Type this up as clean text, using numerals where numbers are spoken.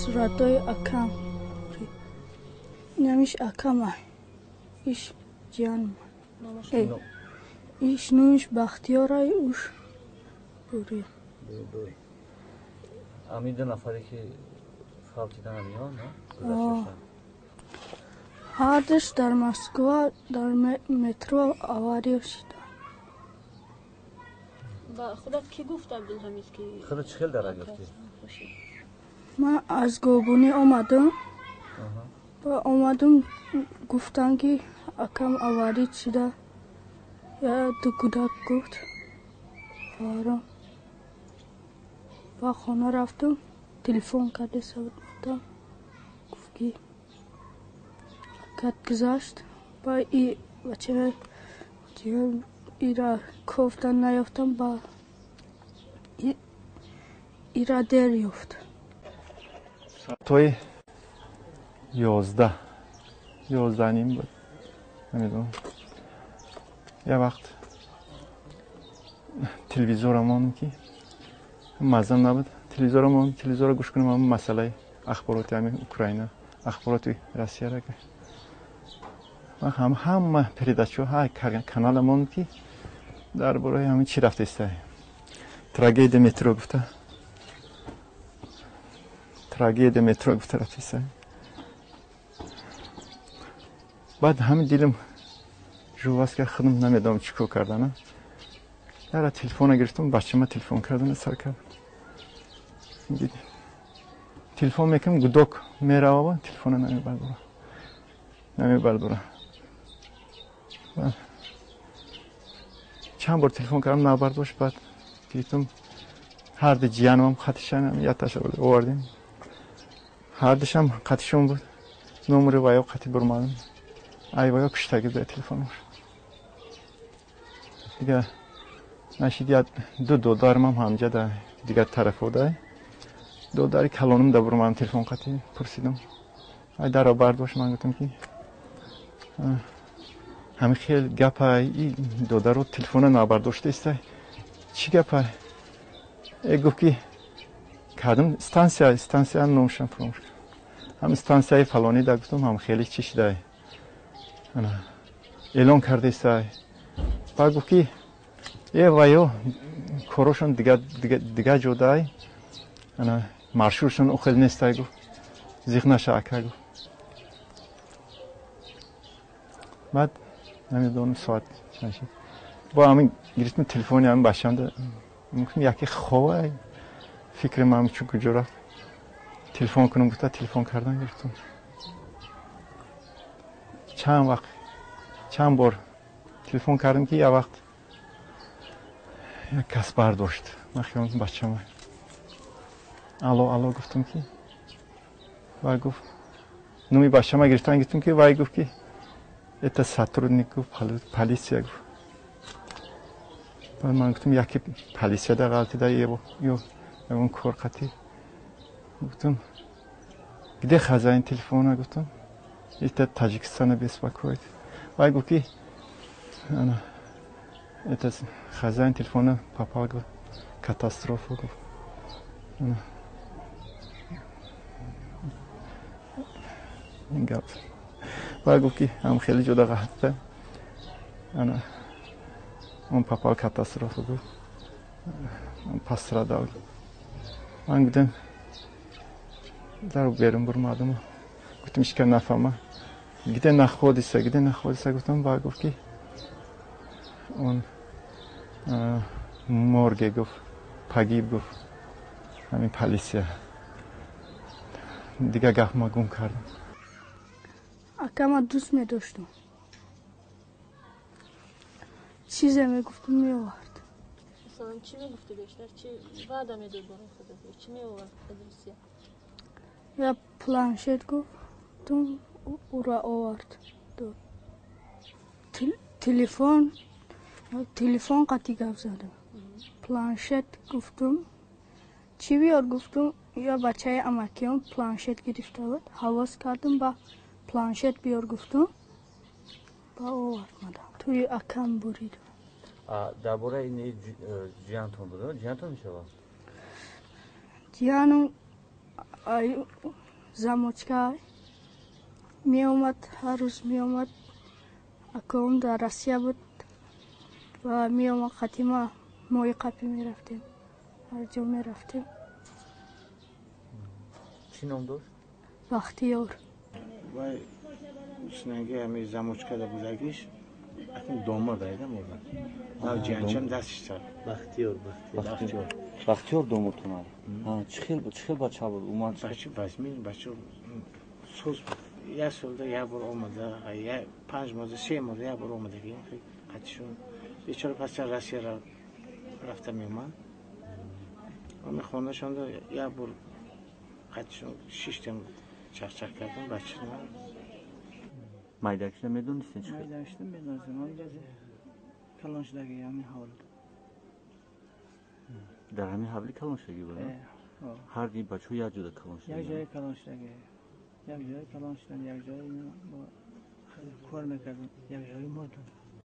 суратҳои акам. Инамиш акама. Иш ҷиан. Иш нумиш Бахтиёрай уш бури. Дуй. Ами ду нафаре ки фавтидан миён, не? Ҳардаш дар Москва дар метро авария шуда. Ба худат ки гуфт Абдулҳамид ки худат чӣ хел дарак ёфтӣ? Ман аз Гобунӣ омадам. Ба омадам гуфтан ки акам авария шуда. Я ду кӯдак гуфт. Фаром. Ба хона рафтам. Телефон карда савдам. Гуфт ки кат гузашт. Ба и бача ира кофтан наёфтам. Ба ира дер ёфт. Той 11 ним буд. Намедонам. Я вақт телевизорамон ки мазам набуд. Телевизора гӯш кунам ҳамин масъалаи ахбороти ҳамин Украина, ахбороти Россияра. ҳама передачаҳо каналамон ки дар бораи ҳамин чӣ рафта истад. Трагедия метро гуфта. рафта истад. баъд ҳамин дилам жувас ки худам намедонам чӣ кор кардан. Яра телефона гирифтам, бачама телефон кардан сар кард. Телефон мекунам, гудок мерава, телефона намебардора. чанд бор телефон кардам набардошт. баъд дидам ҳарди ҷиянам хатишан яташа овардем. ҳардишам хатишон буд. номери ваё хати бурмадам. ай ваё куштаги буд телефонаш. дига нашид ду додарам ҳамҷа да дигар тарафода. додари калонам да бурмадам телефон хати пурсидам. ай даро бардошт. ман гуфтам ки ҳамин хел гапа и додаро телефона набардошта истай. чӣ гапа? Гуфт ки кардам станция номшам фаромӯш кардам. ҳамин станцияи фалонӣ да гуфтам ҳамин хели чӣ шудай? эълон карда истай. баъд гуфт ки ваё корошон дига ҷодай. маршрутшон охел нестай. гуфт зиқ наша ака гуфт. баъд намедонам соат чанд. бо ҳамин гирифтам телефони ҳамин бачамда. гуфтам яке ховай. фикрам ҳамин чун куҷо рафт. телефон кунам гуфта телефон кардан гирифтам. чанд бор телефон кардам ки як вақт як кас бардошт. ман хиёл мекунам бачама. алло гуфтам ки вай гуфт номи бачама гирифтам. гуфтам ки вай гуфт ки это сотрудник полиция гуфт. ман гуфтам яки полисияда ғалтида ё ягон кор қати. гуфтам где хозяин телефона? гуфтам это Таджикистана беспокоит. вай гуфт ки это хозяин телефона попал в катастрофу. гап. вай гуфт ки ҳам хеле ҷода ғалта. он попал в катастрофу. гуфт он пострадал. ман гуфтам дару берун бурмадам. гуфтам ишка нафама. где находится? гуфтам. вай гуфт ки он морге гуфт погиб гуфт. ҳамин полисия. дига гапма гум кардам. акама дӯст медоштам. чизе мегуфтам меовард. مثلا چی میگفتی بیشتر؟ چی وعده میداد برای خودت؟ چی میآورد ادریسیه؟ یا پلانشت گفتم او را آورد. تلفن قطعی گفت زدم. پلانشت گفتم چی بیار؟ گفتم یا بچه امکیان پلانشت گرفته بود. حواس کردم با پلانشت بیار گفتم. با آورد مدام. توی اکم بریدم. درباره این جیانتون بود؟ جیانتون میشه؟ جیانم замочка میومد هر روز میومد اکاون در رسیه بود و میومد خاتمه مای قپی میرفتیم هر جا میرفتیم چی نام داشت؟ بختیار و شنگی همی زموج کرده بودگیش اکنون داماد ایده مورد او جیانچم دستش سر بختیار دومتون آره. چه خیلی بچه بود اومد بچه بزمین بچه سوز بود یک سالده یک بار آمده یک 5 ماه 3 ماه یک بار آمده که قدشون بیچاره پس رسیه را رفته میومد امی خانه شانده یک بار قدشون 6 تیم چخ کردن بچه من Maydakişte medun ise çıkıyor. Maydakishda medunsim o'zi Kalonshdagi yami hovli. در همین حولی کلانشگی بود. هر دی بچه یک جوده کلانشگی. یک جای Kalonshdagi. یک جای Kalonshdan یک جای با کار میکردم یک جای مردم